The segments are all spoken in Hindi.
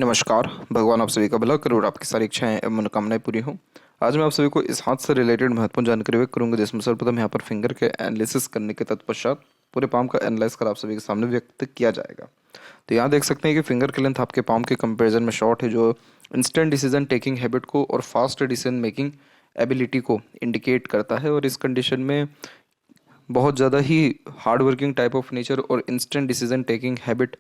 नमस्कार। भगवान आप सभी का भला करे और आपकी सारी इच्छाएं एवं मनोकामनाएं पूरी हों। आज मैं आप सभी को इस हाथ से रिलेटेड महत्वपूर्ण जानकारी व्यक्त करूंगा, जिसमें सर्वप्रथम यहाँ पर फिंगर के एनालिसिस करने के तत्पश्चात पूरे पाम का एनालाइज कर आप सभी के सामने व्यक्त किया जाएगा। तो यहाँ देख सकते हैं कि फिंगर की लेंथ आपके पाम के कंपेरिजन में शॉर्ट है, जो इंस्टेंट डिसीजन टेकिंग हैबिट को और फास्ट डिसीजन मेकिंग एबिलिटी को इंडिकेट करता है। और इस कंडीशन में बहुत ज़्यादा ही hard working type of nature और इंस्टेंट डिसीजन टेकिंग हैबिट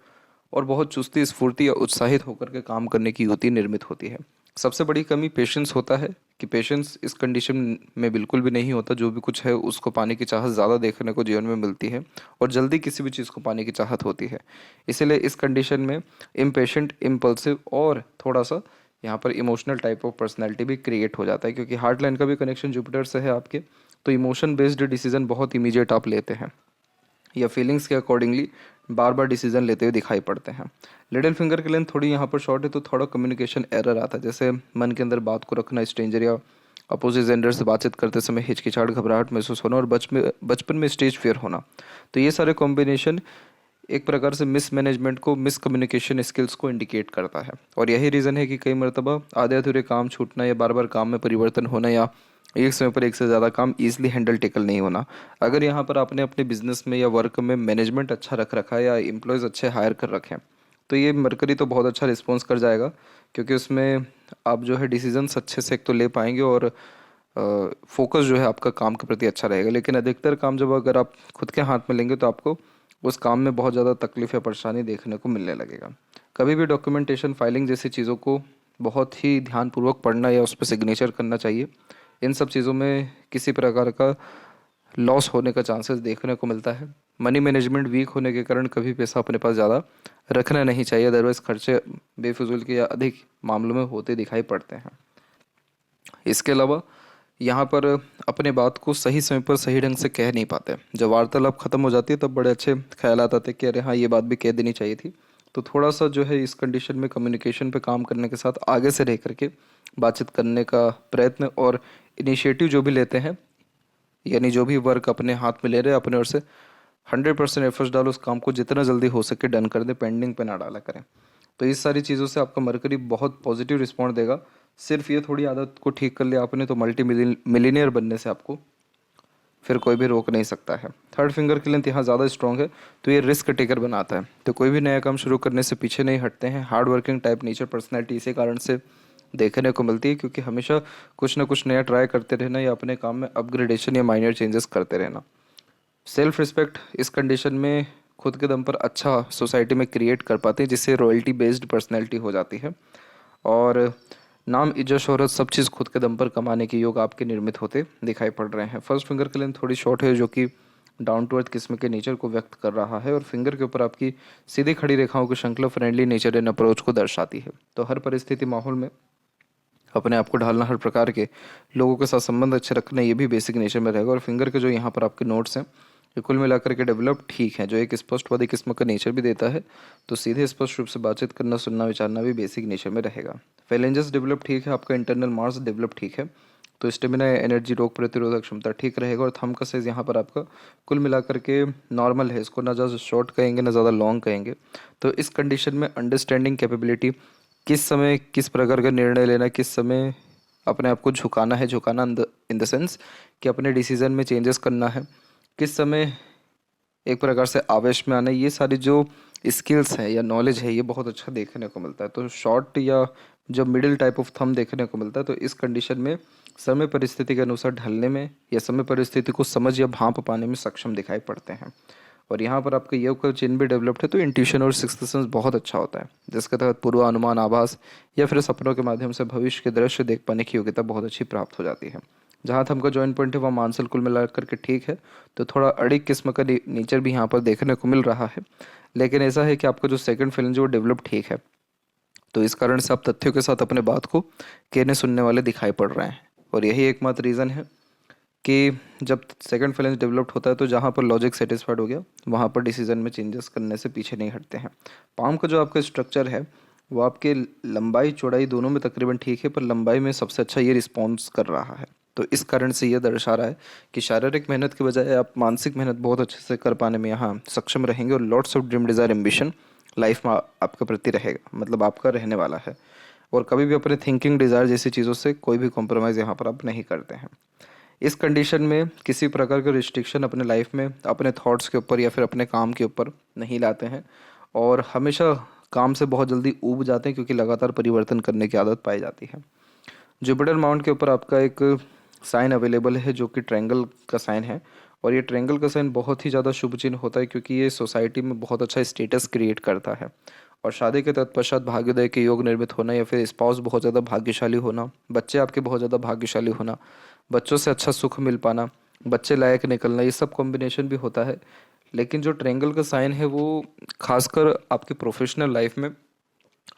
और बहुत चुस्ती स्फूर्ति या उत्साहित होकर के काम करने की युक्ति निर्मित होती है। सबसे बड़ी कमी पेशेंस होता है कि पेशेंस इस कंडीशन में बिल्कुल भी नहीं होता। जो भी कुछ है उसको पाने की चाहत ज़्यादा देखने को जीवन में मिलती है और जल्दी किसी भी चीज़ को पाने की चाहत होती है। इसीलिए इस कंडीशन में इम्पेशेंट, इम्पल्सिव और थोड़ा सा यहाँ पर इमोशनल टाइप ऑफ पर्सनैलिटी भी क्रिएट हो जाता है, क्योंकि हार्ट लाइन का भी कनेक्शन जुपिटर से है आपके। तो इमोशन बेस्ड डिसीजन बहुत इमीडिएट आप लेते हैं या फीलिंग्स के अकॉर्डिंगली बार बार डिसीजन लेते हुए दिखाई पड़ते हैं। लिटिल फिंगर की लेंथ थोड़ी यहाँ पर शॉर्ट है, तो थोड़ा कम्युनिकेशन एरर आता है, जैसे मन के अंदर बात को रखना, स्ट्रेंजर या अपोजिट जेंडर से बातचीत करते समय हिचकिचाहट, घबराहट महसूस होना और बचपन में स्टेज फियर होना। तो ये सारे कॉम्बिनेशन एक प्रकार से मिस मैनेजमेंट को, मिस कम्युनिकेशन स्किल्स को इंडिकेट करता है। और यही रीज़न है कि कई मरतबा आधे अधूरे काम छूटना या बार बार काम में परिवर्तन होना या एक समय पर एक से ज़्यादा काम ईजिली हैंडल टेकल नहीं होना। अगर यहाँ पर आपने अपने बिजनेस में या वर्क में मैनेजमेंट अच्छा रख रखा है या एम्प्लॉयज़ अच्छे हायर कर रखे हैं, तो ये मरकरी तो बहुत अच्छा रिस्पॉन्स कर जाएगा, क्योंकि उसमें आप जो है डिसीजंस अच्छे से एक तो ले पाएंगे और फोकस जो है आपका काम के प्रति अच्छा रहेगा। लेकिन अधिकतर काम जब अगर आप खुद के हाथ में लेंगे तो आपको उस काम में बहुत ज़्यादा तकलीफ या परेशानी देखने को मिलने लगेगा। कभी भी डॉक्यूमेंटेशन, फाइलिंग जैसी चीज़ों को बहुत ही ध्यानपूर्वक पढ़ना या उस पर सिग्नेचर करना चाहिए। इन सब चीज़ों में किसी प्रकार का लॉस होने का चांसेस देखने को मिलता है। मनी मैनेजमेंट वीक होने के कारण कभी पैसा अपने पास ज़्यादा रखना नहीं चाहिए, अदरवाइज खर्चे बेफिजूल के या अधिक मामलों में होते दिखाई पड़ते हैं। इसके अलावा यहाँ पर अपने बात को सही समय पर सही ढंग से कह नहीं पाते। जब वार्तालाप खत्म हो जाती है तब बड़े अच्छे ख्यालात आते कि अरे हाँ, ये बात भी कह देनी चाहिए थी। तो थोड़ा सा जो है इस कंडीशन में कम्युनिकेशन पे काम करने के साथ आगे से रह करके बातचीत करने का प्रयत्न और इनिशिएटिव जो भी लेते हैं, यानी जो भी वर्क अपने हाथ में ले रहे हैं, अपने ओर से 100% एफर्ट्स डालो, उस काम को जितना जल्दी हो सके डन कर दे, पेंडिंग पे ना डाला करें। तो इस सारी चीज़ों से आपका मरकरी बहुत पॉजिटिव रिस्पॉन्ड देगा। सिर्फ ये थोड़ी आदत को ठीक कर लिया आपने तो मल्टी मिलीनियर बनने से आपको फिर कोई भी रोक नहीं सकता है। थर्ड फिंगर की लेंथ यहाँ ज़्यादा स्ट्रॉन्ग है, तो ये रिस्क टेकर बनाता है। तो कोई भी नया काम शुरू करने से पीछे नहीं हटते हैं। Hard working type nature personality इसी कारण से देखने को मिलती है, क्योंकि हमेशा कुछ ना कुछ नया ट्राई करते रहना या अपने काम में अपग्रेडेशन या माइनर चेंजेस करते रहना। सेल्फ रिस्पेक्ट इस कंडीशन में खुद के दम पर अच्छा सोसाइटी में क्रिएट कर पाते हैं, जिससे रॉयल्टी बेस्ड पर्सनैलिटी हो जाती है। और नाम, इज्जत, शोहरत सब चीज़ खुद के दम पर कमाने के योग आपके निर्मित होते दिखाई पड़ रहे हैं। फर्स्ट फिंगर की लेंथ थोड़ी शॉर्ट है, जो कि डाउन टू अर्थ किस्म के नेचर को व्यक्त कर रहा है। और फिंगर के ऊपर आपकी सीधी खड़ी रेखाओं की श्रृंखला फ्रेंडली नेचर एंड अप्रोच को दर्शाती है। तो हर परिस्थिति माहौल में अपने आप को ढालना, हर प्रकार के लोगों के साथ संबंध अच्छे रखना, ये भी बेसिक नेचर में रहेगा। और फिंगर के जो यहाँ पर आपके नोट्स हैं, ये कुल मिलाकर के डेवलप ठीक है, जो एक स्पष्टवादी किस्म का नेचर भी देता है। तो सीधे स्पष्ट रूप से बातचीत करना, सुनना, विचारना भी बेसिक नेचर में रहेगा। फैलेंजेस डेवलप ठीक है, आपका इंटरनल मार्स डेवलप ठीक है। तो स्टेमिना, एनर्जी, रोग प्रतिरोधक क्षमता ठीक रहेगा। और थंब का साइज यहाँ पर आपका कुल मिलाकर के नॉर्मल है, इसको ना ज़्यादा शॉर्ट कहेंगे ना ज़्यादा लॉन्ग कहेंगे। तो इस कंडीशन में अंडरस्टैंडिंग कैपेबिलिटी, किस समय किस प्रकार का निर्णय लेना, किस समय अपने आप को झुकाना है, झुकाना इन द सेंस कि अपने डिसीजन में चेंजेस करना है, किस समय एक प्रकार से आवेश में आना, ये सारी जो स्किल्स हैं या नॉलेज है, ये बहुत अच्छा देखने को मिलता है। तो शॉर्ट या जब मिडिल टाइप ऑफ थंब देखने को मिलता है, तो इस कंडीशन में समय परिस्थिति के अनुसार ढलने में या समय परिस्थिति को समझ या भांप पाने में सक्षम दिखाई पड़ते हैं। और यहाँ पर आपका योग का चिन्ह भी डेवलप्ड है, तो इंट्यूशन और सिक्स्थ सेंस बहुत अच्छा होता है, जिसके तहत पूर्वानुमान, आभास या फिर सपनों के माध्यम से भविष्य के दृश्य देख पाने की योग्यता बहुत अच्छी प्राप्त हो जाती है। जहाँ थंब का जॉइंट पॉइंट है वहाँ मानसल कुल मिला करके ठीक है। तो थोड़ा अड़िग किस्म का नेचर भी यहाँ पर देखने को मिल रहा है, लेकिन ऐसा है कि आपका जो सेकंड फैलेंज वो डेवलप ठीक है। तो इस कारण से आप तथ्यों के साथ अपने बात को कहने सुनने वाले दिखाई पड़ रहे हैं। और यही एकमात्र रीज़न है कि जब सेकंड फैलेंज डेवलप्ड होता है तो जहाँ पर लॉजिक सेटिस्फाइड हो गया वहाँ पर डिसीजन में चेंजेस करने से पीछे नहीं हटते हैं। पाम का जो आपका स्ट्रक्चर है वो आपके लंबाई चौड़ाई दोनों में तकरीबन ठीक है, पर लंबाई में सबसे अच्छा ये रिस्पॉन्स कर रहा है। तो इस कारण से ये दर्शा रहा है कि शारीरिक मेहनत के बजाय आप मानसिक मेहनत बहुत अच्छे से कर पाने में यहाँ सक्षम रहेंगे और lots of dream, desire, ambition life में आपके प्रति रहेगा, मतलब आपका रहने वाला है। और कभी भी अपने थिंकिंग, डिज़ायर जैसी चीज़ों से कोई भी कॉम्प्रोमाइज़ यहाँ पर आप नहीं करते हैं। इस कंडीशन में किसी प्रकार का रिस्ट्रिक्शन अपने लाइफ में अपने थॉट्स के ऊपर या फिर अपने काम के ऊपर नहीं लाते हैं, और हमेशा काम से बहुत जल्दी ऊब जाते हैं, क्योंकि लगातार परिवर्तन करने की आदत पाई जाती है। जुपिटर माउंट के ऊपर आपका एक साइन अवेलेबल है जो कि ट्रायंगल का साइन है, और ये ट्रायंगल का साइन बहुत ही ज़्यादा शुभ चिन्ह होता है, क्योंकि ये सोसाइटी में बहुत अच्छा स्टेटस क्रिएट करता है। और शादी के तत्पश्चात भाग्योदय के योग निर्मित होना, या फिर स्पाउस बहुत ज़्यादा भाग्यशाली होना, बच्चे आपके बहुत ज़्यादा भाग्यशाली होना, बच्चों से अच्छा सुख मिल पाना, बच्चे लायक निकलना, ये सब कॉम्बिनेशन भी होता है। लेकिन जो ट्रायंगल का साइन है वो खासकर आपकी प्रोफेशनल लाइफ में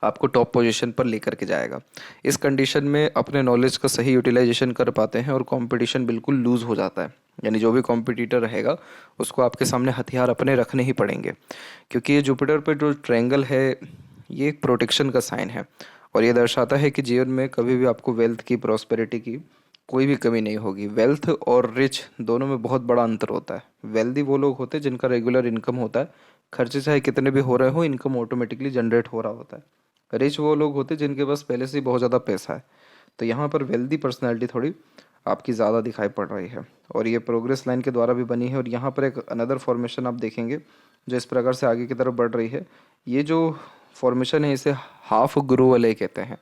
आपको टॉप पोजीशन पर लेकर के जाएगा। इस कंडीशन में अपने नॉलेज का सही यूटिलाइजेशन कर पाते हैं, और कंपटीशन बिल्कुल लूज़ हो जाता है। यानी जो भी कॉम्पिटिटर रहेगा उसको आपके सामने हथियार अपने रखने ही पड़ेंगे, क्योंकि ये जुपिटर पे जो ट्रायंगल है ये एक प्रोटेक्शन का साइन है, और ये दर्शाता है कि जीवन में कभी भी आपको वेल्थ की, प्रॉस्पेरिटी की कोई भी कमी नहीं होगी। वेल्थ और रिच दोनों में बहुत बड़ा अंतर होता है। वेल्दी वो लोग होते हैं जिनका रेगुलर इनकम होता है, खर्चे चाहे कितने भी हो रहे हो, इनकम ऑटोमेटिकली जनरेट हो रहा होता है। रिच वो लोग होते हैं जिनके पास पहले से ही बहुत ज़्यादा पैसा है। तो यहाँ पर वेल्दी पर्सनैलिटी थोड़ी आपकी ज़्यादा दिखाई पड़ रही है, और ये प्रोग्रेस लाइन के द्वारा भी बनी है। और यहाँ पर एक अनदर फॉर्मेशन आप देखेंगे जो इस प्रकार से आगे की तरफ बढ़ रही है। ये जो फॉर्मेशन है इसे हाफ गुरु वलय कहते हैं।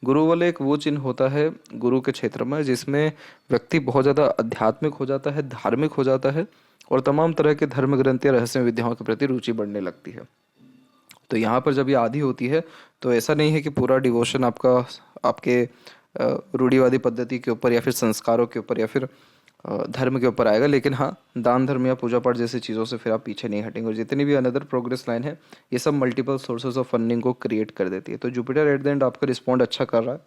गुरु वलय एक वो चिन्ह होता है गुरु के क्षेत्र में जिसमें व्यक्ति बहुत ज़्यादा आध्यात्मिक हो जाता है, धार्मिक हो जाता है, और तमाम तरह के धर्म ग्रंथ या रहस्य विद्याओं के प्रति रुचि बढ़ने लगती है। तो यहाँ पर जब ये आधी होती है तो ऐसा नहीं है कि पूरा डिवोशन आपका आपके रूढ़िवादी पद्धति के ऊपर या फिर संस्कारों के ऊपर या फिर धर्म के ऊपर आएगा, लेकिन हाँ, दान धर्म या पूजा पाठ जैसी चीज़ों से फिर आप पीछे नहीं हटेंगे। और जितनी भी अनदर प्रोग्रेस लाइन है ये सब मल्टीपल सोर्सेज ऑफ फंडिंग को क्रिएट कर देती है। तो जुपिटर एट द एंड आपका रिस्पॉन्ड अच्छा कर रहा है।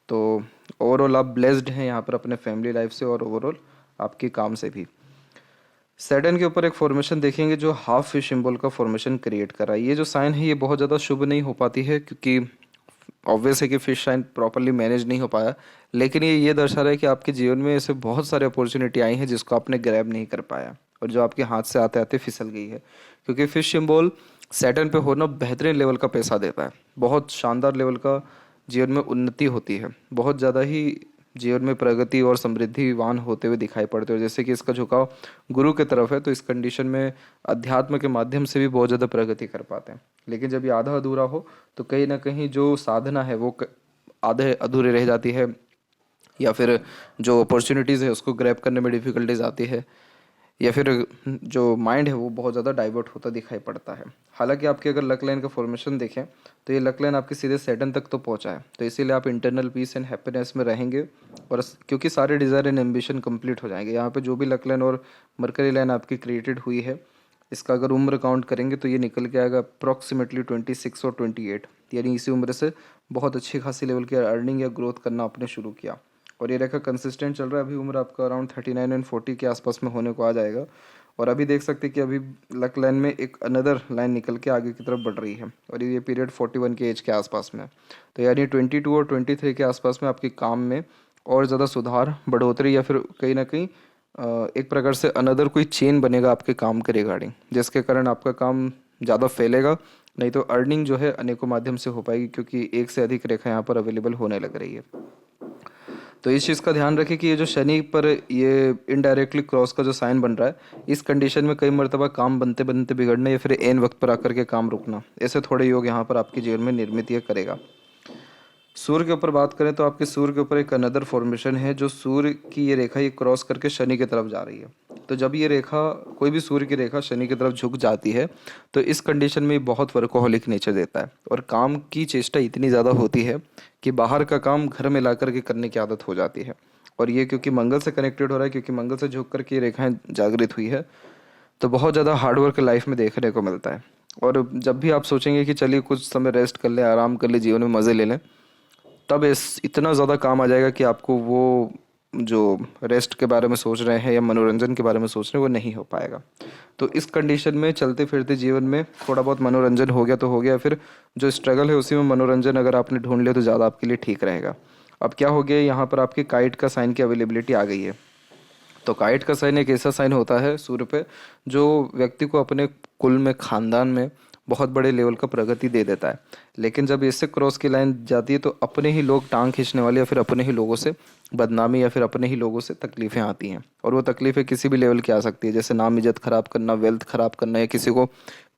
तो ओवरऑल आप ब्लेस्ड हैं यहाँ पर अपने फैमिली लाइफ से और ओवरऑल आपके काम से भी। सैटर्न के ऊपर एक फॉर्मेशन देखेंगे जो हाफ फिश सिंबल का फॉर्मेशन क्रिएट कर रहा है। ये जो साइन है ये बहुत ज़्यादा शुभ नहीं हो पाती है, क्योंकि ऑब्वियस है कि फिश साइन प्रॉपरली मैनेज नहीं हो पाया, लेकिन ये दर्शा रहा है कि आपके जीवन में ऐसे बहुत सारे अपॉर्चुनिटी आई हैं जिसको आपने ग्रैब नहीं कर पाया, और जो आपके हाथ से आते आते फिसल गई है। क्योंकि फिश सिंबल सैटर्न पे होना बेहतरीन लेवल का पैसा देता है, बहुत शानदार लेवल का जीवन में उन्नति होती है, बहुत ज़्यादा ही जीवन में प्रगति और समृद्धिवान होते हुए दिखाई पड़ते हो। जैसे कि इसका झुकाव गुरु की तरफ है, तो इस कंडीशन में अध्यात्म के माध्यम से भी बहुत ज़्यादा प्रगति कर पाते हैं। लेकिन जब ये आधा अधूरा हो तो कहीं ना कहीं जो साधना है वो आधे अधूरे रह जाती है, या फिर जो अपॉर्चुनिटीज़ है उसको ग्रैब करने में डिफ़िकल्टीज आती है, या फिर जो माइंड है वो बहुत ज़्यादा डाइवर्ट होता दिखाई पड़ता है। हालांकि आपकी अगर लक लाइन का फॉर्मेशन देखें तो ये लक लाइन आपके सीधे सैटर्न तक तो पहुंचा है, तो इसीलिए आप इंटरनल पीस एंड हैप्पीनेस में रहेंगे, और क्योंकि सारे डिज़ायर एंड एम्बिशन कंप्लीट हो जाएंगे। यहाँ पे जो भी लक लाइन और मरकरी लाइन आपकी क्रिएटेड हुई है इसका अगर उम्र काउंट करेंगे तो ये निकल के आएगा अप्रॉक्सीमेटली 26 और 28, यानी इसी उम्र से बहुत अच्छी खासी लेवल की अर्निंग या ग्रोथ करना आपने शुरू किया। और ये रेखा कंसिस्टेंट चल रहा है, अभी उम्र आपका अराउंड 39 एंड 40 के आसपास में होने को आ जाएगा। और अभी देख सकते हैं कि अभी लक लाइन में एक अनदर लाइन निकल के आगे की तरफ बढ़ रही है, और ये पीरियड 41 के एज के आसपास में है। तो यानी 22 और 23 के आसपास में आपके काम में और ज़्यादा सुधार, बढ़ोतरी, या फिर कहीं ना कहीं एक प्रकार से अनदर कोई चेन बनेगा आपके काम के रिगार्डिंग, जिसके कारण आपका काम ज़्यादा फैलेगा। नहीं तो अर्निंग जो है अनेकों माध्यम से हो पाएगी, क्योंकि एक से अधिक रेखा यहाँ पर अवेलेबल होने लग रही है। तो इस चीज़ का ध्यान रखें कि ये जो शनि पर ये इनडायरेक्टली क्रॉस का जो साइन बन रहा है, इस कंडीशन में कई मरतबा काम बनते बनते बिगड़ने या फिर एन वक्त पर आकर के काम रुकना, ऐसे थोड़े योग यहाँ पर आपके जीवन में निर्मित ये करेगा। सूर्य के ऊपर बात करें तो आपके सूर्य के ऊपर एक अनदर फॉर्मेशन है जो सूर्य की ये रेखा ये क्रॉस करके शनि की तरफ जा रही है। तो जब ये रेखा, कोई भी सूर्य की रेखा शनि की तरफ झुक जाती है तो इस कंडीशन में बहुत वर्कोहॉलिक नेचर देता है, और काम की चेष्टा इतनी ज़्यादा होती है कि बाहर का काम घर में ला करके करने की आदत हो जाती है। और ये क्योंकि मंगल से कनेक्टेड हो रहा है, क्योंकि मंगल से झुक करके ये रेखाएं जागृत हुई है, तो बहुत ज़्यादा हार्डवर्क लाइफ में देखने को मिलता है। और जब भी आप सोचेंगे कि चलिए कुछ समय रेस्ट कर लें, आराम कर लें, जीवन में मज़े ले लें, तब इतना ज़्यादा काम आ जाएगा कि आपको वो जो रेस्ट के बारे में सोच रहे हैं या मनोरंजन के बारे में सोच रहे हैं वो नहीं हो पाएगा। तो इस कंडीशन में चलते फिरते जीवन में थोड़ा बहुत मनोरंजन हो गया तो हो गया, फिर जो स्ट्रगल है उसी में मनोरंजन अगर आपने ढूंढ लिया तो ज़्यादा आपके लिए ठीक रहेगा। अब क्या हो गया, यहाँ पर आपके काइट का साइन की अवेलेबिलिटी आ गई है। तो काइट का साइन एक ऐसा साइन होता है सूर्य पे जो व्यक्ति को अपने कुल में, खानदान में बहुत बड़े लेवल का प्रगति दे देता है। लेकिन जब इससे क्रॉस की लाइन जाती है तो अपने ही लोग टांग खींचने वाले या फिर अपने ही लोगों से बदनामी या फिर अपने ही लोगों से तकलीफ़ें आती हैं। और वो तकलीफ़ें किसी भी लेवल की आ सकती है, जैसे नाम इज़्ज़त ख़राब करना, वेल्थ ख़राब करना, या किसी को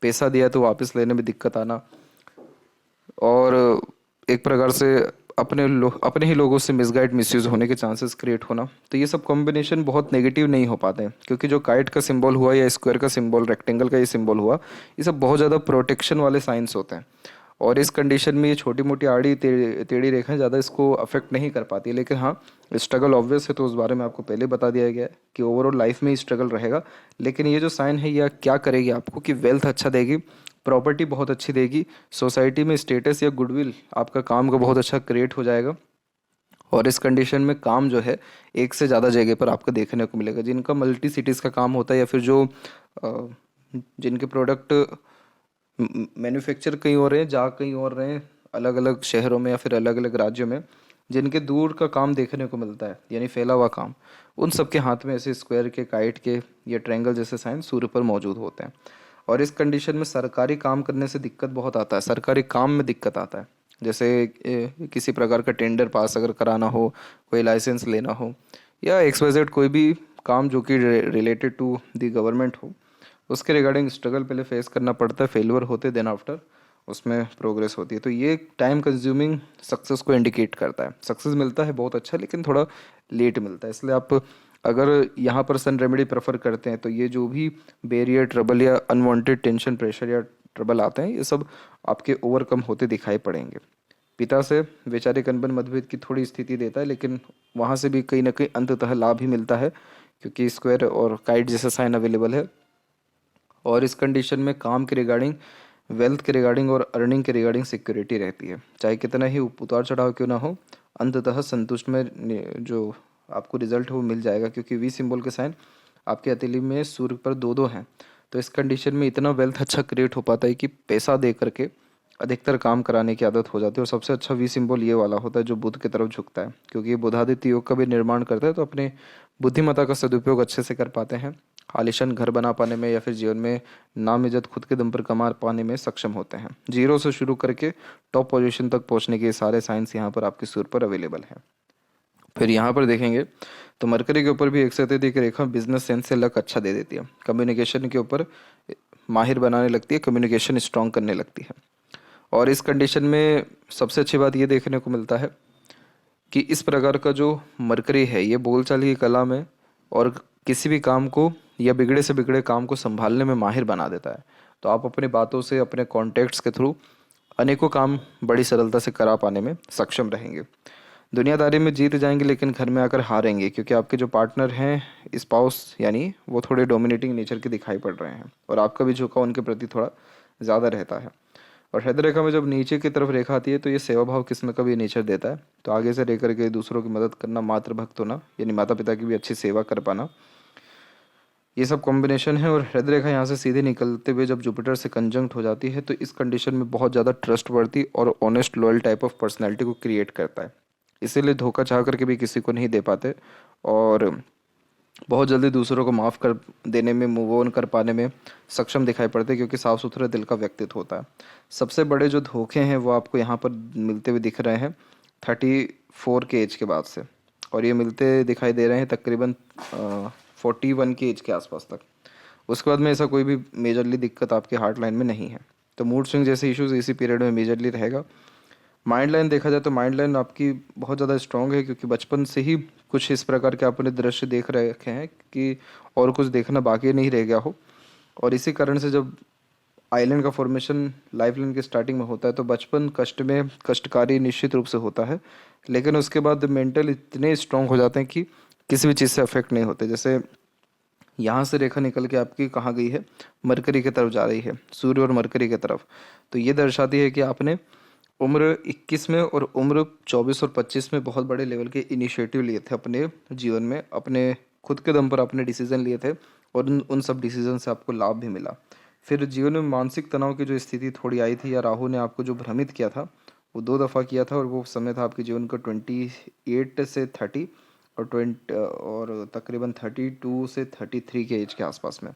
पैसा दिया तो वापस लेने में दिक्कत आना, और एक प्रकार से अपने ही लोगों से मिसगाइड मिसयूज होने के चांसेस क्रिएट होना। तो ये सब कॉम्बिनेशन बहुत नेगेटिव नहीं हो पाते हैं, क्योंकि जो काइट का सिंबल हुआ या स्क्वायर का सिंबल, रेक्टेंगल का ये सिंबल हुआ, ये सब बहुत ज़्यादा प्रोटेक्शन वाले साइंस होते हैं। और इस कंडीशन में ये छोटी मोटी आड़ी टेढ़ी रेखाएं ज़्यादा इसको अफेक्ट नहीं कर पाती। लेकिन हाँ, स्ट्रगल ऑब्वियस है, तो उस बारे में आपको पहले बता दिया गया है कि ओवरऑल लाइफ में ही स्ट्रगल रहेगा। लेकिन ये जो साइन है यह क्या करेगी आपको कि वेल्थ अच्छा देगी, प्रॉपर्टी बहुत अच्छी देगी, सोसाइटी में स्टेटस या गुडविल आपका काम का बहुत अच्छा क्रिएट हो जाएगा। और इस कंडीशन में काम जो है एक से ज़्यादा जगह पर आपको देखने को मिलेगा। जिनका मल्टी सिटीज़ का काम होता है, या फिर जो अ, जिनके प्रोडक्ट मैन्युफैक्चर कहीं और हैं, जा कहीं और रहे हैं, अलग अलग शहरों में या फिर अलग अलग राज्यों में, जिनके दूर का काम देखने को मिलता है, यानी फैला हुआ काम, उन सबके हाथ में ऐसे स्क्वायर के, काइट के या ट्रायंगल जैसे साइन सूर्य पर मौजूद होते हैं। और इस कंडीशन में सरकारी काम करने से दिक्कत बहुत आता है, सरकारी काम में दिक्कत आता है। जैसे किसी प्रकार का टेंडर पास अगर कराना हो, कोई लाइसेंस लेना हो, या XYZ कोई भी काम जो कि रिलेटेड टू द गवर्नमेंट हो, उसके रिगार्डिंग स्ट्रगल पहले फेस करना पड़ता है, फेलियर होते देन आफ्टर उसमें प्रोग्रेस होती है। तो ये टाइम कंज्यूमिंग सक्सेस को इंडिकेट करता है। सक्सेस मिलता है बहुत अच्छा, लेकिन थोड़ा लेट मिलता है। इसलिए आप अगर यहाँ पर सन रेमेडी प्रेफर करते हैं तो ये जो भी बैरियर, ट्रबल या अनवांटेड टेंशन, प्रेशर या ट्रबल आते हैं, ये सब आपके ओवरकम होते दिखाई पड़ेंगे। पिता से वैचारिक अनबन मतभेद की थोड़ी स्थिति देता है, लेकिन वहाँ से भी कहीं ना कहीं अंततः लाभ ही मिलता है, क्योंकि स्क्वायर और काइट जैसा साइन अवेलेबल है। और इस कंडीशन में काम के रिगार्डिंग, वेल्थ के रिगार्डिंग और अर्निंग के रिगार्डिंग सिक्योरिटी रहती है। चाहे कितना ही उतार चढ़ाव क्यों ना हो, अंततः संतुष्ट में जो आपको रिजल्ट है वो मिल जाएगा, क्योंकि वी सिंबल के साइन आपके हथेली में सूर्य पर दो दो हैं। तो इस कंडीशन में इतना वेल्थ अच्छा क्रिएट हो पाता है कि पैसा दे करके अधिकतर काम कराने की आदत हो जाती है। और सबसे अच्छा वी सिंबल ये वाला होता है जो बुध की तरफ झुकता है, क्योंकि ये बुधादित्य योग का भी निर्माण करता है। तो अपने बुद्धिमत्ता का सदुपयोग अच्छे से कर पाते हैं, आलीशान घर बना पाने में या फिर जीवन में नाम इज्जत खुद के दम पर कमा पाने में सक्षम होते हैं। जीरो से शुरू करके टॉप पोजीशन तक पहुंचने के सारे साइंस यहाँ पर आपके सूर्य पर अवेलेबल हैं। फिर यहाँ पर देखेंगे तो मरकरी के ऊपर भी एक से अत्यधिक रेखा बिजनेस सेंस से लक अच्छा दे देती है, कम्युनिकेशन के ऊपर माहिर बनाने लगती है, कम्युनिकेशन स्ट्रॉन्ग करने लगती है। और इस कंडीशन में सबसे अच्छी बात ये देखने को मिलता है कि इस प्रकार का जो मरकरी है ये बोलचाल की कला में और किसी भी काम को या बिगड़े से बिगड़े काम को संभालने में माहिर बना देता है। तो आप अपनी बातों से, अपने कॉन्टेक्ट्स के थ्रू अनेकों काम बड़ी सरलता से करा पाने में सक्षम रहेंगे। दुनियादारी में जीत जाएंगे, लेकिन घर में आकर हारेंगे, क्योंकि आपके जो पार्टनर हैं, स्पाउस यानी, वो थोड़े डोमिनेटिंग नेचर के दिखाई पड़ रहे हैं, और आपका भी झुकाव उनके प्रति थोड़ा ज़्यादा रहता है। और हृदय रेखा में जब नीचे की तरफ रेखा आती है तो ये सेवा भाव किस्म का भी नेचर देता है। तो आगे से रह करके दूसरों की मदद करना, मातृभक्त होना, यानी माता पिता की भी अच्छी सेवा कर पाना, ये सब कॉम्बिनेशन है। और हृदय रेखा यहाँ से सीधे निकलते हुए जब जुपिटर से कंजंक्ट हो जाती है तो इस कंडीशन में बहुत ज़्यादा ट्रस्टवर्दी और honest loyal type of personality को क्रिएट करता है। इसीलिए धोखा चाह करके भी किसी को नहीं दे पाते, और बहुत जल्दी दूसरों को माफ़ कर देने में, मूव ऑन कर पाने में सक्षम दिखाई पड़ते हैं, क्योंकि साफ सुथरे दिल का व्यक्तित्व होता है। सबसे बड़े जो धोखे हैं वो आपको यहाँ पर मिलते हुए दिख रहे हैं 34 के एज के बाद से, और ये मिलते दिखाई दे रहे हैं तकरीबन 41 के एज के आसपास तक। उसके बाद में ऐसा कोई भी मेजरली दिक्कत आपके हार्ट लाइन में नहीं है। तो मूड स्विंग जैसे इश्यूज इसी पीरियड में मेजरली रहेगा। माइंड लाइन देखा जाए तो माइंड लाइन आपकी बहुत ज़्यादा स्ट्रांग है, क्योंकि बचपन से ही कुछ इस प्रकार के आपने दृश्य देख रखे हैं कि और कुछ देखना बाकी नहीं रह गया हो। और इसी कारण से जब आइलैंड का फॉर्मेशन लाइफ लाइन की स्टार्टिंग में होता है तो बचपन कष्ट में कष्टकारी निश्चित रूप से होता है, लेकिन उसके बाद मेंटल इतने स्ट्रांग हो जाते हैं कि किसी भी चीज़ से अफेक्ट नहीं होते। जैसे यहाँ से रेखा निकल के आपकी कहाँ गई है, मरकरी की तरफ जा रही है, सूर्य और मरकरी की तरफ। तो ये दर्शाती है कि आपने उम्र 21 में और उम्र 24 और 25 में बहुत बड़े लेवल के इनिशिएटिव लिए थे अपने जीवन में, अपने खुद के दम पर आपने डिसीजन लिए थे, और उन सब डिसीजन से आपको लाभ भी मिला। फिर जीवन में मानसिक तनाव की जो स्थिति थोड़ी आई थी, या राहु ने आपको जो भ्रमित किया था, वो 2 दफ़ा किया था, और वो समय था आपके जीवन का 28 से 30 और 20 और तकरीबन 32 से 33 के एज के आसपास में।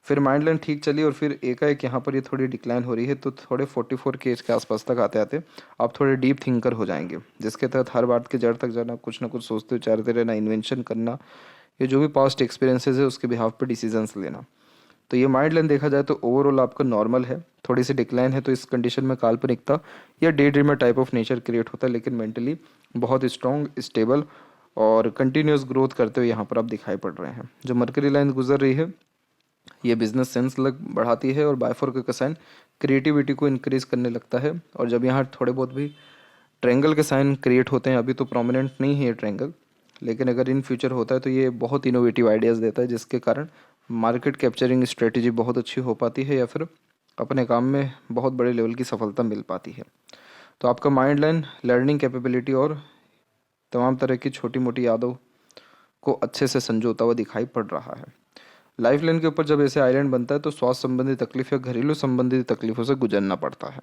फिर माइंड लाइन ठीक चली और फिर एकाएक यहाँ पर ये थोड़ी डिक्लाइन हो रही है, तो थोड़े 44 के एज के आसपास तक आते आते आप थोड़े डीप थिंकर हो जाएंगे, जिसके तहत हर बात की जड़ तक जाना, कुछ ना कुछ सोचते विचारते रहना, इन्वेंशन करना, ये जो भी पास्ट एक्सपीरियंसेस है उसके बिहाफ पे डिसीजंस लेना। तो ये माइंड लाइन देखा जाए तो ओवरऑल आपका नॉर्मल है, थोड़ी सी डिक्लाइन है, तो इस कंडीशन में काल्पनिकता या day dreamer type of nature create होता है, लेकिन मेंटली बहुत स्ट्रॉन्ग, स्टेबल और कंटिन्यूस ग्रोथ करते हुए यहाँ पर आप दिखाई पड़ रहे हैं। जो मरकरी लाइन गुजर रही है ये बिजनेस सेंस लग बढ़ाती है और बायफोर का साइन क्रिएटिविटी को इंक्रीज करने लगता है। और जब यहाँ थोड़े बहुत भी ट्रायंगल के साइन क्रिएट होते हैं, अभी तो प्रोमिनेंट नहीं है ये ट्रायंगल, लेकिन अगर इन फ्यूचर होता है तो ये बहुत इनोवेटिव आइडियाज़ देता है, जिसके कारण मार्केट कैप्चरिंग स्ट्रेटजी बहुत अच्छी हो पाती है या फिर अपने काम में बहुत बड़े लेवल की सफलता मिल पाती है। तो आपका माइंड लाइन लर्निंग कैपेबिलिटी और तमाम तरह की छोटी मोटी यादों को अच्छे से संजोता हुआ दिखाई पड़ रहा है। लाइफ लाइन के ऊपर जब ऐसे आइलैंड बनता है तो स्वास्थ्य संबंधी तकलीफ या घरेलू संबंधी तकलीफों से गुजरना पड़ता है।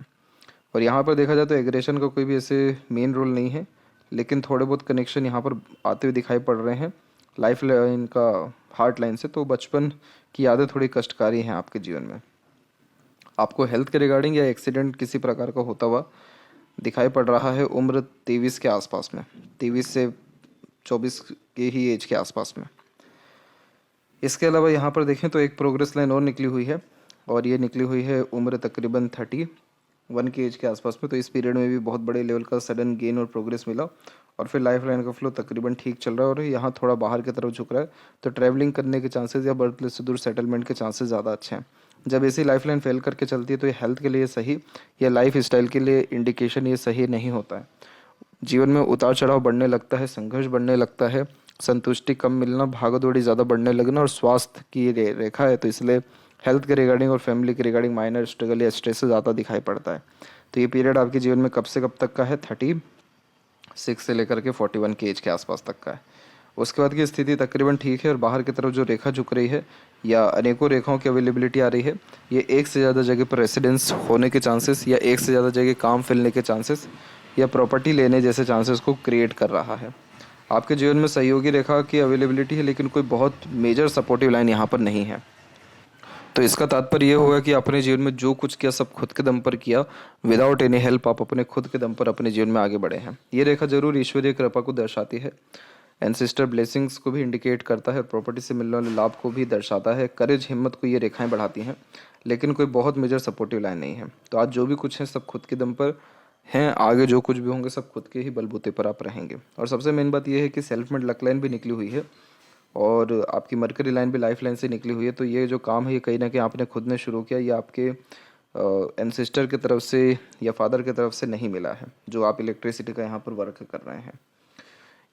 और यहाँ पर देखा जाए तो एग्रेशन का कोई भी ऐसे मेन रोल नहीं है, लेकिन थोड़े बहुत कनेक्शन यहाँ पर आते हुए दिखाई पड़ रहे हैं लाइफ लाइन का हार्ट लाइन से। तो बचपन की यादें थोड़ी कष्टकारी हैं आपके जीवन में। आपको हेल्थ के रिगार्डिंग या एक्सीडेंट किसी प्रकार का होता हुआ दिखाई पड़ रहा है उम्र 23 के आसपास में, 23 से 24 के ही एज के आसपास में। इसके अलावा यहाँ पर देखें तो एक प्रोग्रेस लाइन और निकली हुई है, और ये निकली हुई है उम्र तकरीबन 31 के एज के आसपास में। तो इस पीरियड में भी बहुत बड़े लेवल का सडन गेन और प्रोग्रेस मिला, और फिर लाइफ लाइन का फ्लो तकरीबन ठीक चल रहा है और यहाँ थोड़ा बाहर की तरफ झुक रहा है। तो ट्रैवलिंग करने के चांसेस या बर्थ प्लेस से दूर सेटलमेंट के चांसेस ज़्यादा अच्छे हैं। जब ऐसी लाइफ लाइन फेल करके चलती है तो ये हेल्थ के लिए सही या लाइफ स्टाइल के लिए इंडिकेशन ये सही नहीं होता है। जीवन में उतार चढ़ाव बढ़ने लगता है, संघर्ष बढ़ने लगता है, संतुष्टि कम मिलना, भागदौड़ी ज़्यादा बढ़ने लगना और स्वास्थ्य की रेखा है, तो इसलिए हेल्थ के रिगार्डिंग और फैमिली के रिगार्डिंग माइनर स्ट्रगल या स्ट्रेस से ज़्यादा दिखाई पड़ता है। तो ये पीरियड आपके जीवन में कब से कब तक का है? 36 से लेकर के 41 के एज के आसपास तक का है। उसके बाद की स्थिति तकरीबन ठीक है, और बाहर की तरफ जो रेखा झुक रही है या अनेकों रेखाओं की अवेलेबिलिटी आ रही है, ये एक से ज़्यादा जगह पर रेसिडेंस होने के चांसेस या एक से ज़्यादा जगह काम फैलने के चांसेस या प्रॉपर्टी लेने जैसे चांसेस को क्रिएट कर रहा है। आपके जीवन में सहयोगी रेखा की अवेलेबिलिटी है, लेकिन कोई बहुत मेजर सपोर्टिव लाइन यहाँ पर नहीं है। तो इसका तात्पर्य ये होगा कि अपने जीवन में जो कुछ किया सब खुद के दम पर किया, विदाउट एनी हेल्प आप अपने खुद के दम पर अपने जीवन में आगे बढ़े हैं। ये रेखा जरूर ईश्वरीय कृपा को दर्शाती है, एंसेस्टर ब्लेसिंग्स को भी इंडिकेट करता है, प्रॉपर्टी से मिलने वाले लाभ को भी दर्शाता है, करेज हिम्मत को ये रेखाएं बढ़ाती हैं, लेकिन कोई बहुत मेजर सपोर्टिव लाइन नहीं है। तो आज जो भी कुछ है सब खुद के दम पर हैं, आगे जो कुछ भी होंगे सब खुद के ही बलबूते पर आप रहेंगे। और सबसे मेन बात यह है कि सेल्फ मेड लक लाइन भी निकली हुई है और आपकी मरकरी लाइन भी लाइफ लाइन से निकली हुई है। तो ये जो काम है ये कहीं ना कहीं आपने खुद ने शुरू किया, ये आपके एंसेस्टर की तरफ से या फादर की तरफ से नहीं मिला है, जो आप इलेक्ट्रिसिटी का यहाँ पर वर्क कर रहे हैं।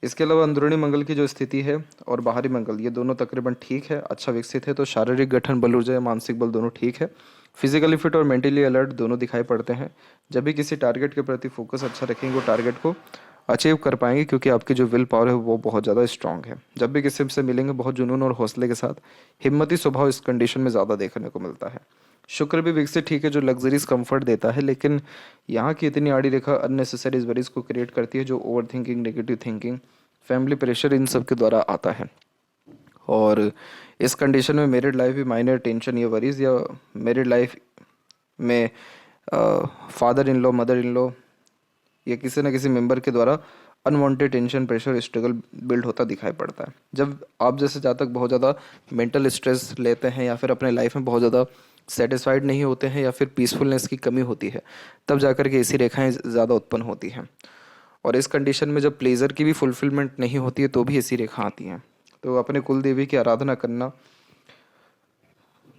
इसके अलावा अंदरूनी मंगल की जो स्थिति है और बाहरी मंगल, ये दोनों तकरीबन ठीक है, अच्छा विकसित है। तो शारीरिक गठन, बल ऊर्जा या मानसिक बल दोनों ठीक है। फिजिकली फिट और मेंटली अलर्ट दोनों दिखाई पड़ते हैं। जब भी किसी टारगेट के प्रति फोकस अच्छा रखेंगे वो टारगेट को अचीव कर पाएंगे, क्योंकि आपकी जो विल पावर है वो बहुत ज़्यादा स्ट्रांग है। जब भी किसी से मिलेंगे बहुत जुनून और हौसले के साथ, हिम्मती स्वभाव इस कंडीशन में ज़्यादा देखने को मिलता है। शुक्र भी विकसित ठीक है, जो लग्जरीज कंफर्ट देता है, लेकिन यहाँ की इतनी आड़ी रेखा अननेसेसरी वरीज को क्रिएट करती है, जो over thinking, negative thinking, family pressure, इन सब के द्वारा आता है। और इस कंडीशन में मैरिड लाइफ भी माइनर टेंशन या वरीज, या मैरिड लाइफ में father in law, mother in law या किसी न किसी मेंबर के द्वारा unwanted tension, pressure, struggle build होता दिखाई पड़ता है। जब आप जैसे जातक बहुत ज़्यादा मेंटल स्ट्रेस लेते हैं या फिर अपने लाइफ में बहुत ज़्यादा सेटिस्फाइड नहीं होते हैं या फिर पीसफुलनेस की कमी होती है, तब जाकर के ऐसी रेखाएं ज़्यादा उत्पन्न होती हैं। और इस कंडीशन में जब प्लेजर की भी फुलफिलमेंट नहीं होती है तो भी ऐसी रेखा आती हैं। तो अपने कुल देवी की आराधना करना,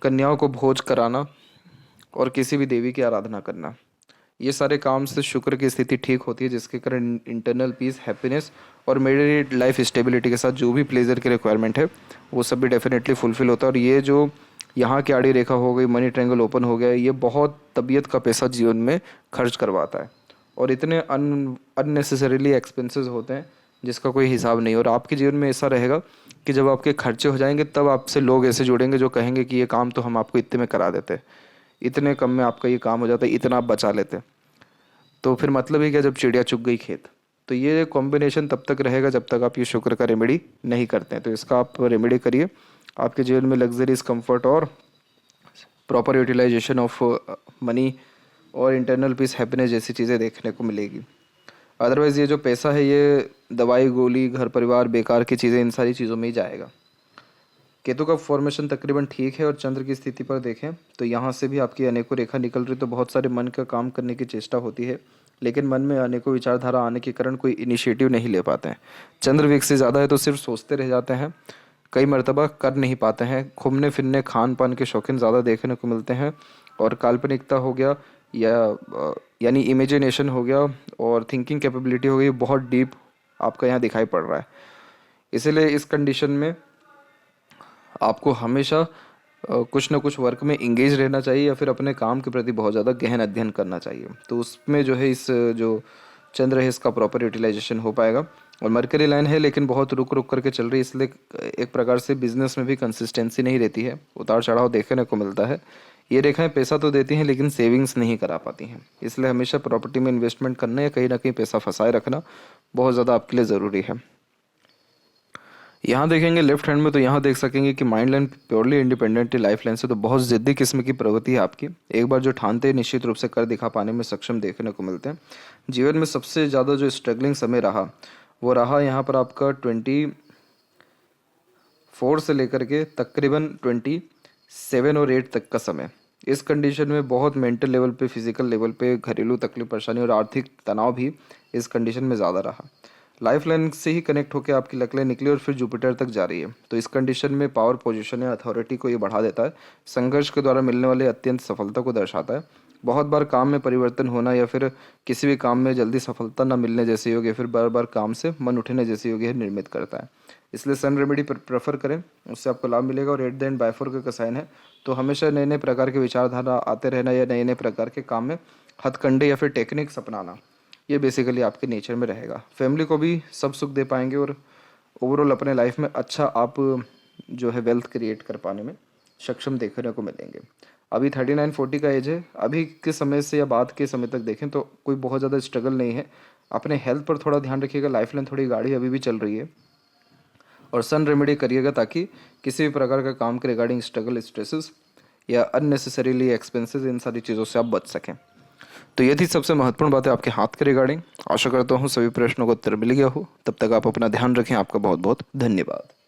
कन्याओं को भोज कराना और किसी भी देवी की आराधना करना, ये सारे काम से शुक्र की स्थिति ठीक होती है, जिसके कारण इंटरनल पीस, हैप्पीनेस और मेरी लाइफ स्टेबिलिटी के साथ जो भी प्लेजर की रिक्वायरमेंट है वो सब भी डेफिनेटली फुलफिल होता है। और ये जो यहाँ की आड़ी रेखा हो गई, मनी ट्रायंगल ओपन हो गया, ये बहुत तबीयत का पैसा जीवन में खर्च करवाता है और इतने अननेसेसरीली एक्सपेंसेस होते हैं जिसका कोई हिसाब नहीं। और आपके जीवन में ऐसा रहेगा कि जब आपके खर्चे हो जाएंगे तब आपसे लोग ऐसे जुड़ेंगे जो कहेंगे कि ये काम तो हम आपको इतने में करा देते, इतने कम में आपका ये काम हो जाता है, इतना आप बचा लेते। तो फिर मतलब ही क्या जब चिड़िया चुग गई खेत। तो ये कॉम्बिनेशन तब तक रहेगा जब तक आप ये शुक्र का रेमेडी नहीं करते हैं। तो इसका आप रेमेडी करिए, आपके जीवन में लग्जरीज, कंफर्ट और प्रॉपर यूटिलाइजेशन ऑफ मनी और इंटरनल पीस, हैप्पीनेस जैसी चीज़ें देखने को मिलेगी। अदरवाइज़ ये जो पैसा है ये दवाई गोली, घर परिवार, बेकार की चीज़ें, इन सारी चीज़ों में ही जाएगा। केतु का फॉर्मेशन तकरीबन ठीक है और चंद्र की स्थिति पर देखें तो यहाँ से भी आपकी अनेकों रेखा निकल रही, तो बहुत सारे मन का काम करने की चेष्टा होती है, लेकिन मन में अनेकों विचारधारा आने के कारण कोई इनिशिएटिव नहीं ले पाते हैं। चंद्र वीक से ज़्यादा है तो सिर्फ सोचते रह जाते हैं, कई मर्तबा कर नहीं पाते हैं। घूमने फिरने खान पान के शौकीन ज़्यादा देखने को मिलते हैं, और काल्पनिकता हो गया यानी इमेजिनेशन हो गया और थिंकिंग कैपेबिलिटी हो गई, बहुत डीप आपका यहाँ दिखाई पड़ रहा है। इसीलिए इस कंडीशन में आपको हमेशा कुछ ना कुछ वर्क में इंगेज रहना चाहिए, या फिर अपने काम के प्रति बहुत ज़्यादा गहन अध्ययन करना चाहिए। तो उसमें जो है इस जो चंद्र है इसका प्रॉपर यूटिलाइजेशन हो पाएगा। और मरकरी लाइन है लेकिन बहुत रुक रुक करके चल रही है, इसलिए एक प्रकार से बिजनेस में भी कंसिस्टेंसी नहीं रहती है, उतार चढ़ाव देखने को मिलता है। ये रेखाएं पैसा तो देती हैं लेकिन सेविंग्स नहीं करा पाती हैं, इसलिए हमेशा प्रॉपर्टी में इन्वेस्टमेंट करना या कहीं ना कहीं पैसा फंसाए रखना बहुत ज़्यादा आपके लिए ज़रूरी है। यहाँ देखेंगे लेफ्ट हैंड में, तो यहाँ देख सकेंगे कि mind line purely independent life line से, तो बहुत ज़िद्दी किस्म की प्रगति है आपकी। एक बार जो ठानते हैं निश्चित रूप से कर दिखा पाने में सक्षम देखने को मिलते हैं। जीवन में सबसे ज़्यादा जो स्ट्रगलिंग समय रहा वो रहा यहाँ पर आपका 24 से लेकर के तकरीबन 27 और 8 तक का समय। इस कंडीशन में बहुत मेंटल लेवल पे, फिजिकल लेवल पे घरेलू तकलीफ, परेशानी और आर्थिक तनाव भी इस कंडीशन में ज़्यादा रहा। लाइफ लाइन से ही कनेक्ट होकर आपकी लक लाइन निकली और फिर जुपिटर तक जा रही है, तो इस कंडीशन में पावर पोजीशन या अथॉरिटी को ये बढ़ा देता है। संघर्ष के द्वारा मिलने वाले अत्यंत सफलता को दर्शाता है। बहुत बार काम में परिवर्तन होना या फिर किसी भी काम में जल्दी सफलता न मिलने जैसे योग, या फिर बार बार काम से मन उठने जैसे योग यह निर्मित करता है। इसलिए सन रेमेडी प्रेफर करें, उससे आपको लाभ मिलेगा। और एट द एंड बायफोर का साइन है, तो हमेशा नए नए प्रकार के विचारधारा आते रहना या नए नए प्रकार के काम में हथकंडे या फिर टेक्निक्स अपनाना, ये बेसिकली आपके नेचर में रहेगा। फैमिली को भी सब सुख दे पाएंगे और ओवरऑल अपने लाइफ में अच्छा आप जो है वेल्थ क्रिएट कर पाने में सक्षम देखने को मिलेंगे। अभी 39-40 का एज है, अभी के समय से या बाद के समय तक देखें तो कोई बहुत ज़्यादा स्ट्रगल नहीं है। अपने हेल्थ पर थोड़ा ध्यान रखिएगा, लाइफ लाइन थोड़ी गाढ़ी अभी भी चल रही है, और सन रेमेडी करिएगा ताकि किसी भी प्रकार का काम के रिगार्डिंग स्ट्रगल, स्ट्रेसेस या अननेसेसरीली एक्सपेंसेस, इन सारी चीज़ों से आप बच सकें। तो ये थी सबसे महत्वपूर्ण बातें आपके हाथ के रिगार्डिंग। आशा करता हूँ सभी प्रश्नों का उत्तर मिल गया हो। तब तक आप अपना ध्यान रखें। आपका बहुत बहुत धन्यवाद।